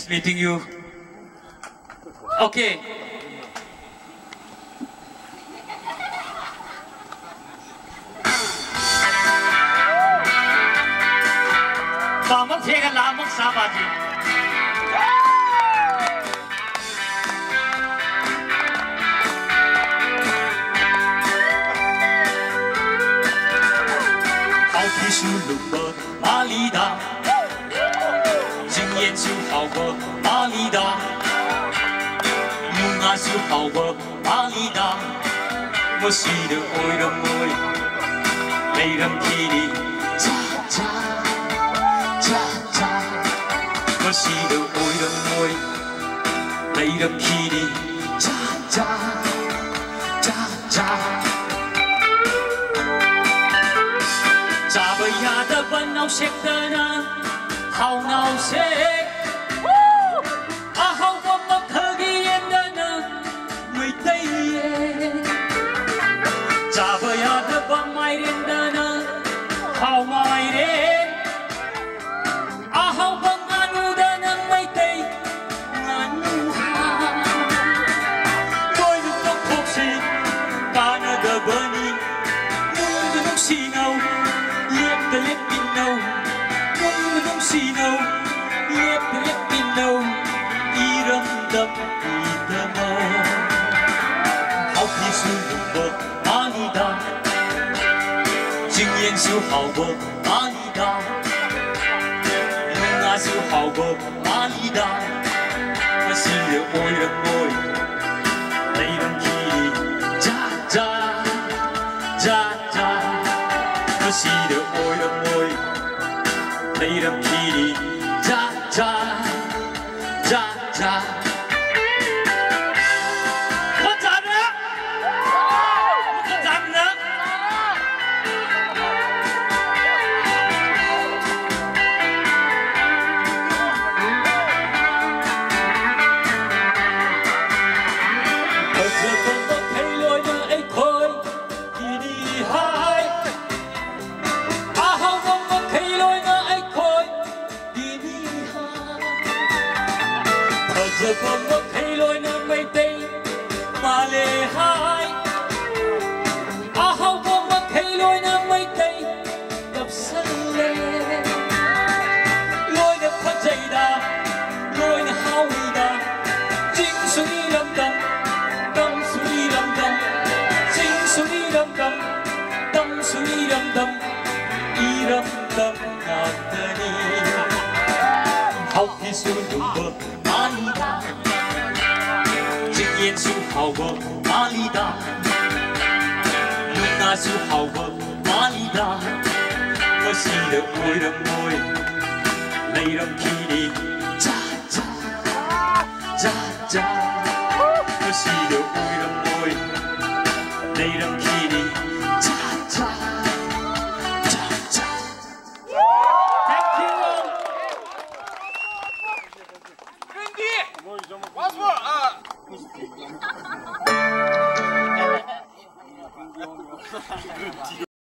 Nice meeting you. Okay. Và mất thiệt là mất sao bà chị.好皮书鲁伯马里达，经验就好过马里达，用啊就好过马里达，我是的爱人爱，没人替你cha cha cha cha，我是的爱人爱，没人替你cha cha cha cha。 Cha bơi ya da ban nao shek da na, hao nao shek. A hao wa ma thơ gi yen da na, người tây yen. Cha bơi ya da ban mai ren da na, hao mai ren. A hao wa nganu da na mai tây, nganu ha. Tôi được tóc thuộc si, ta na da bani, nung da nung si nau. The lip in no, don't see no, lip in no, iram dam idamo. Hao pi su lu bo mani da, kinh验就好过马里达，用啊就好过马里达，我是的爱人爱，没人替你cha cha cha cha，我是的。 没人替你cha cha cha cha。我站了，我站了。我这风都吹落了一块地里海，啊好我吹落了。 giờ con có thấy lối nơi mây tây mà lệ hai à hao con có thấy lối nơi mây tây gặp sân lệ lối đẹp phát dày đà lối đẹp hao đi đà chính suy lâm đầm tâm suy lâm đầm chính suy lâm đầm tâm suy lâm đầm y lâm đầm ngạt đi học thì suy đúng bờ马里达，经验就好过马里达，用啊就好过马里达，我是的爱人爱，没人替你cha cha cha cha，我是的。